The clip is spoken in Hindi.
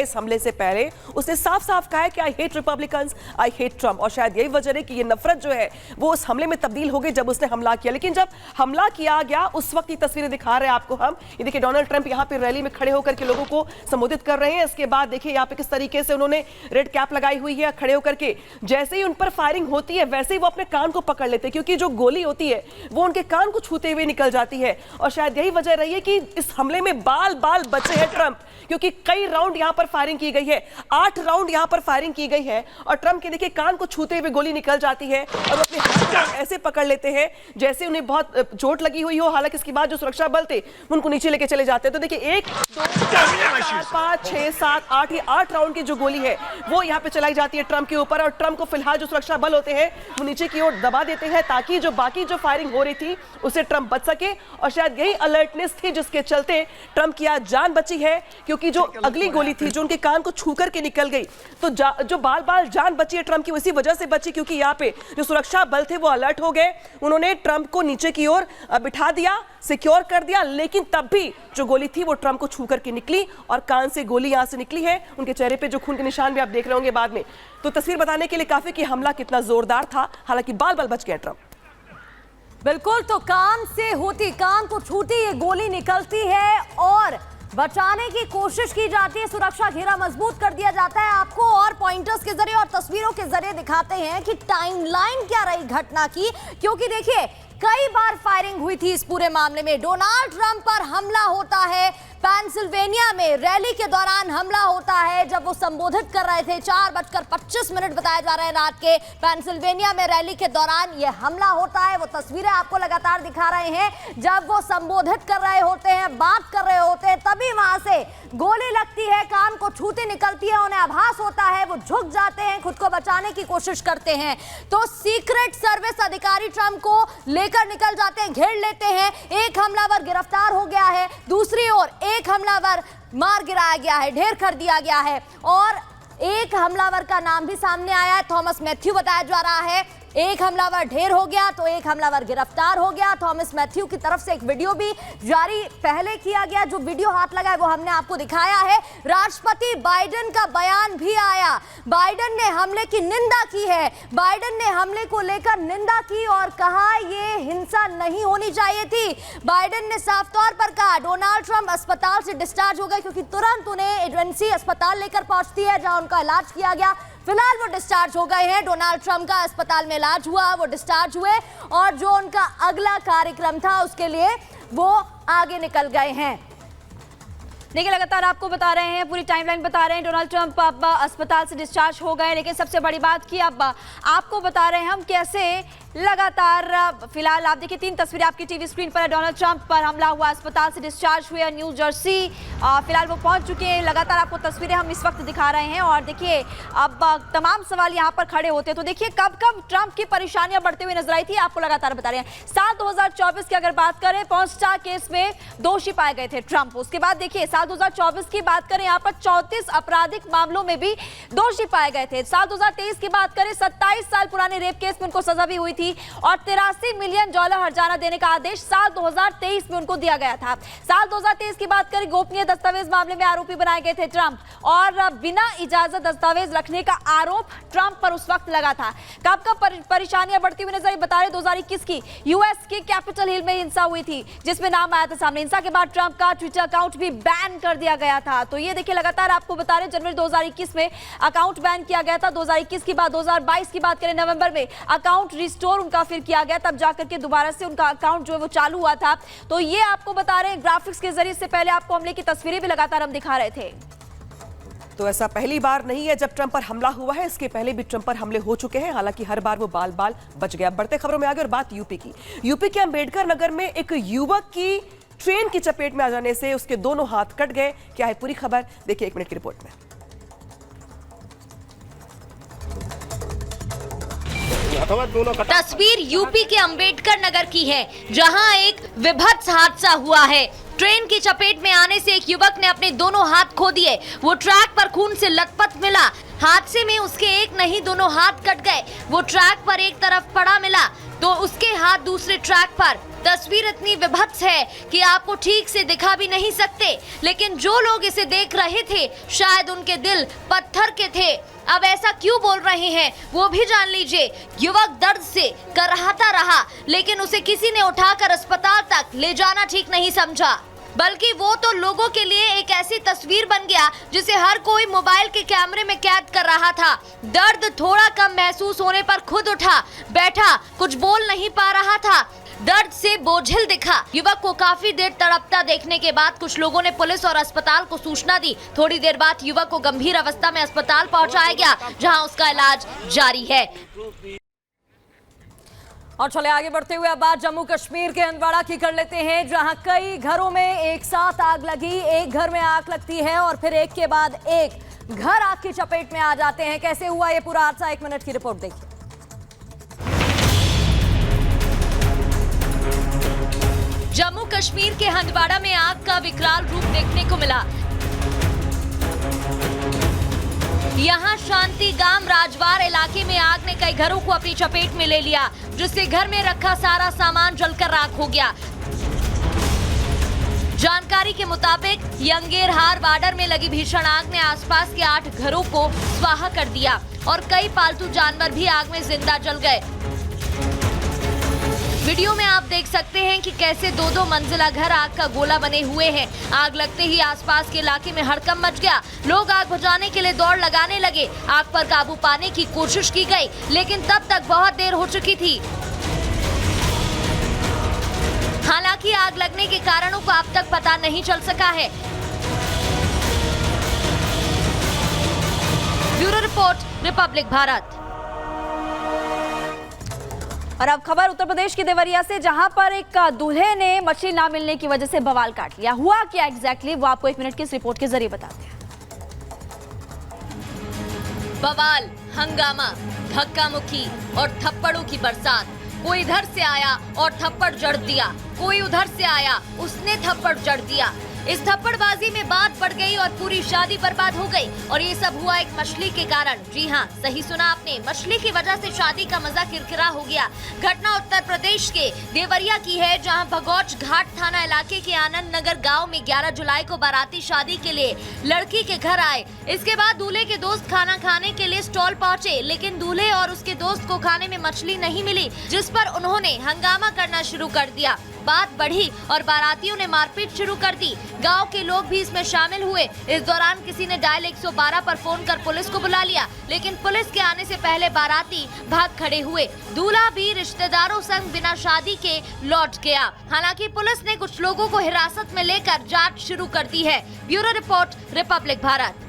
है इस हमले से पहले उसने साफ साफ कहा है कि I hate Republicans, I hate Trump. और शायद यही वजह है कि ये नफरत जो है वो उस हमले में तब्दील हो गई जब उसने हमला किया। लेकिन जब हमला किया गया उस वक्त की तस्वीरें दिखा रहे हैं आपको हम, ये देखिए डोनाल्ड ट्रंप यहाँ पे रैली में खड़े होकर के लोगों को संबोधित कर रहे हैं। इसके बाद देखिए यहाँ पे किस तरीके से उन्होंने रेड कैप लगाई हुई है, खड़े होकर के जैसे ही उन पर फायरिंग होती है वैसे ही वो अपने कान को पकड़ लेते हैं, क्योंकि जो गोली होती है वो उनके कान को छूते हुए निकल जाती है। और शायद यही वजह रही है कि इस हमले में बाल बाल बचे हैं ट्रंप, क्योंकि कई राउंड यहां पर फायरिंग की गई है, 8 राउंड यहां पर फायरिंग की गई है और ट्रंप के देखिए कान को छूते हुए गोली निकल जाती है और वो अपने हाथ ऐसे पकड़ लेते हैं जैसे उन्हें बहुत चोट लगी हुई हो। हालांकि इसके बाद जो सुरक्षा बल थे उनको नीचे लेके चले जाते हैं। तो देखिए 1 2 3 4 5 6 7 8 ये 8 राउंड की जो गोली है वो यहां पे चलाई जाती है ट्रंप के ऊपर। और ट्रंप को फिलहाल जो सुरक्षा बल होते हैं वो नीचे की ओर दबा देते हैं ताकि जो बाकी जो फायरिंग हो रही थी उससे ट्रंप बच सके। और शायद यही अलर्टनेस थी जिसके चलते ट्रंप की आज जान बची है, क्योंकि जो अगली गोली थी जो उनके कान को छू करके निकल गई तो जो बाल बाल जान बची है ट्रंप की उसी वजह से बची, क्योंकि यहाँ पे जो सुरक्षा बल थे वो अलर्ट हो गए। उन्होंने ट्रंप को नीचे की ओर बिठा दिया, सिक्योर कर दिया, लेकिन तब भी जो गोली थी वो ट्रंप को छू करके निकली और कान से गोली यहां से निकली है। उनके चेहरे पे जो खून के निशान भी आप देख रहे होंगे बाद में। तो तस्वीर बताने के लिए काफी कि हमला कितना जोरदार था, हालांकि बाल बाल बच गए ट्रंप। बिल्कुल, तो कान से होती, कान को छूती ये गोली निकलती है और बचाने की कोशिश की जाती है, सुरक्षा घेरा मजबूत कर दिया जाता है। आपको और पॉइंटर्स के जरिए और तस्वीरों के जरिए दिखाते हैं कि टाइमलाइन क्या रही घटना की, क्योंकि देखिए कई बार फायरिंग हुई थी इस पूरे मामले में। डोनाल्ड ट्रंप पर हमला होता है, पेंसिल्वेनिया में रैली के दौरान हमला होता है जब वो संबोधित कर रहे थे। 4:25 बताया जा रहा है रात के, पेंसिल्वेनिया में रैली के दौरान ये हमला होता है। वो तस्वीरें आपको लगातार दिखा रहे हैं जब वो संबोधित कर रहे होते हैं, बात कर रहे होते हैं, तभी वहां से गोली लगती है, कान को छूती निकलती है, उन्हें आभास होता है, वो झुक जाते हैं, खुद को बचाने की कोशिश करते हैं। तो सीक्रेट सर्विस अधिकारी ट्रंप को लेकर निकल जाते हैं, घेर लेते हैं। एक हमलावर गिरफ्तार हो गया है, दूसरी ओर एक हमलावर मार गिराया गया है, ढेर कर दिया गया है। और एक हमलावर का नाम भी सामने आया है, थॉमस मैथ्यू बताया जा रहा है। एक हमलावर ढेर हो गया तो एक हमलावर गिरफ्तार हो गया। थॉमस मैथ्यू की तरफ से एक वीडियो भी जारी पहले किया गया, जो वीडियो हाथ लगा है वो हमने आपको दिखाया है। राष्ट्रपति बाइडेन का बयान भी आया, बाइडेन ने हमले की निंदा की है, बाइडेन ने हमले को लेकर निंदा की और कहा ये हिंसा नहीं होनी चाहिए थी। बाइडेन ने साफ तौर पर कहा डोनाल्ड ट्रंप अस्पताल से डिस्चार्ज हो गए, क्योंकि तुरंत उन्हें एजेंसी अस्पताल लेकर पहुंचती है जहां उनका इलाज किया गया। फिलहाल वो डिस्चार्ज हो गए हैं, डोनाल्ड ट्रंप का अस्पताल में इलाज हुआ, वो डिस्चार्ज हुए और जो उनका अगला कार्यक्रम था उसके लिए वो आगे निकल गए हैं। देखिए लगातार आपको बता रहे हैं, पूरी टाइमलाइन बता रहे हैं। डोनाल्ड ट्रंप अब अस्पताल से डिस्चार्ज हो गए, लेकिन सबसे बड़ी बात की अब आपको बता रहे हैं हम कैसे लगातार फिलहाल आप देखिए 3 तस्वीरें आपकी टीवी स्क्रीन पर है। डोनाल्ड ट्रंप पर हमला हुआ, अस्पताल से डिस्चार्ज हुए न्यू जर्सी, फिलहाल वो पहुंच चुके हैं। लगातार आपको तस्वीरें हम इस वक्त दिखा रहे हैं और देखिए अब तमाम सवाल यहाँ पर खड़े होते हैं। तो देखिए कब कब ट्रंप की परेशानियां बढ़ती हुई नजर आई थी, आपको लगातार बता रहे हैं। साल 2024 की अगर बात करें, पॉन्स्टार केस में दोषी पाए गए थे ट्रंप। उसके बाद देखिए साल 2024 की बात करें, यहाँ पर 34 आपराधिक मामलों में भी दोषी पाए गए थे। साल 2023 की बात करें, 27 साल पुराने रेप केस में उनको सजा भी हुई थी और $83 मिलियन हर्जाना देने का आदेश साल 2023 में उनको दिया गया था। साल 2023 की बात करें, गोपनीय दस्तावेज मामले में आरोपी बनाए गए थे ट्रंप और बिना इजाजत दस्तावेज रखने का आरोप ट्रंप पर उस वक्त लगा था। कब कब परेशानियां बढ़ती हुई नजर बता रहे 2021 की यूएस के कैपिटल हिल में हिंसा हुई थी जिसमें नाम आया था सामने। हिंसा के बाद ट्रंप का ट्विटर अकाउंट भी बैन कर दिया गया था। तो ये देखिए लगातार आपको बता रहे जनवरी 2021 में अकाउंट बैन किया गया था। 2021 की बात, 2022 की बात करें नवंबर में अकाउंट रिस्टोर उनका फिर किया गया, तब जाकर के दोबारा से उनका अकाउंट जो है वो चालू हुआ था। तो ये आपको बता रहे हैं ग्राफिक्स के जरिए, से पहले आपको हमले की तस्वीरें भी लगातार हम दिखा रहे थे। तो ऐसा पहली बार नहीं है जब ट्रंप पर हमला हुआ है, इसके पहले भी ट्रंप पर हमले हो चुके हैं, हालांकि हर बार वो बाल बाल बच गया। बढ़ते खबरों में आ गए और बात यूपी की। यूपी के अंबेडकर नगर में एक युवक की ट्रेन की चपेट में आ जाने से उसके दोनों हाथ कट गए। क्या है पूरी खबर, देखिए 1 मिनट की रिपोर्ट में। तस्वीर यूपी के अंबेडकर नगर की है, जहां एक विभत्स हादसा हुआ है। ट्रेन की चपेट में आने से एक युवक ने अपने दोनों हाथ खो दिए। वो ट्रैक पर खून से लथपथ मिला। हादसे में उसके एक नहीं दोनों हाथ कट गए। वो ट्रैक पर एक तरफ पड़ा मिला तो उसके हाथ दूसरे ट्रैक पर तस्वीर इतनी विभत्स है कि आपको ठीक से दिखा भी नहीं सकते, लेकिन जो लोग इसे देख रहे थे शायद उनके दिल पत्थर के थे। अब ऐसा क्यों बोल रहे हैं वो भी जान लीजिए। युवक दर्द से कराहता रहा, लेकिन उसे किसी ने उठाकर अस्पताल तक ले जाना ठीक नहीं समझा, बल्कि वो तो लोगों के लिए एक ऐसी तस्वीर बन गया जिसे हर कोई मोबाइल के कैमरे में कैद कर रहा था। दर्द थोड़ा कम महसूस होने पर खुद उठा बैठा, कुछ बोल नहीं पा रहा था, दर्द से बोझिल दिखा। युवक को काफी देर तड़पता देखने के बाद कुछ लोगों ने पुलिस और अस्पताल को सूचना दी। थोड़ी देर बाद युवक को गंभीर अवस्था में अस्पताल पहुंचाया गया, जहां उसका इलाज जारी है। और चले आगे बढ़ते हुए अब बात जम्मू कश्मीर के हंदवाड़ा की कर लेते हैं, जहां कई घरों में एक साथ आग लगी। एक घर में आग लगती है और फिर एक के बाद एक घर आग की चपेट में आ जाते हैं। कैसे हुआ ये पूरा हादसा, 1 मिनट की रिपोर्ट देखिए। जम्मू कश्मीर के हंदवाड़ा में आग का विकराल रूप देखने को मिला। यहाँ शांति गांव राजवार इलाके में आग ने कई घरों को अपनी चपेट में ले लिया, जिससे घर में रखा सारा सामान जलकर राख हो गया। जानकारी के मुताबिक यंगेरहार बॉर्डर में लगी भीषण आग ने आसपास के 8 घरों को स्वाहा कर दिया और कई पालतू जानवर भी आग में जिंदा जल गए। वीडियो में आप देख सकते हैं कि कैसे 2-2 मंजिला घर आग का गोला बने हुए हैं। आग लगते ही आसपास के इलाके में हड़कंप मच गया। लोग आग बुझाने के लिए दौड़ लगाने लगे। आग पर काबू पाने की कोशिश की गई, लेकिन तब तक बहुत देर हो चुकी थी। हालांकि आग लगने के कारणों को अब तक पता नहीं चल सका है। Bureau report, Republic Bharat. और अब खबर उत्तर प्रदेश के देवरिया से, जहां पर एक दूल्हे ने मछली ना मिलने की वजह से बवाल काट लिया। हुआ क्या एग्जैक्टली वो आपको 1 मिनट की इस रिपोर्ट के जरिए बताते हैं। बवाल, हंगामा, धक्का मुक्की और थप्पड़ों की बरसात। कोई इधर से आया और थप्पड़ जड़ दिया, कोई उधर से आया, उसने थप्पड़ जड़ दिया। इस थप्पड़बाजी में बात बढ़ गई और पूरी शादी बर्बाद हो गई। और ये सब हुआ एक मछली के कारण। जी हाँ, सही सुना आपने, मछली की वजह से शादी का मजा किरकिरा हो गया। घटना उत्तर प्रदेश के देवरिया की है, जहां भगौच घाट थाना इलाके के आनंद नगर गाँव में 11 जुलाई को बाराती शादी के लिए लड़की के घर आए। इसके बाद दूल्हे के दोस्त खाना खाने के लिए स्टॉल पहुंचे, लेकिन दूल्हे और उसके दोस्त को खाने में मछली नहीं मिली, जिस पर उन्होंने हंगामा करना शुरू कर दिया। बात बढ़ी और बारातियों ने मारपीट शुरू कर दी। गांव के लोग भी इसमें शामिल हुए। इस दौरान किसी ने डायल 112 पर फोन कर पुलिस को बुला लिया, लेकिन पुलिस के आने से पहले बाराती भाग खड़े हुए। दूल्हा भी रिश्तेदारों संग बिना शादी के लौट गया। हालांकि पुलिस ने कुछ लोगों को हिरासत में लेकर जांच शुरू कर दी है। Bureau report, Republic Bharat.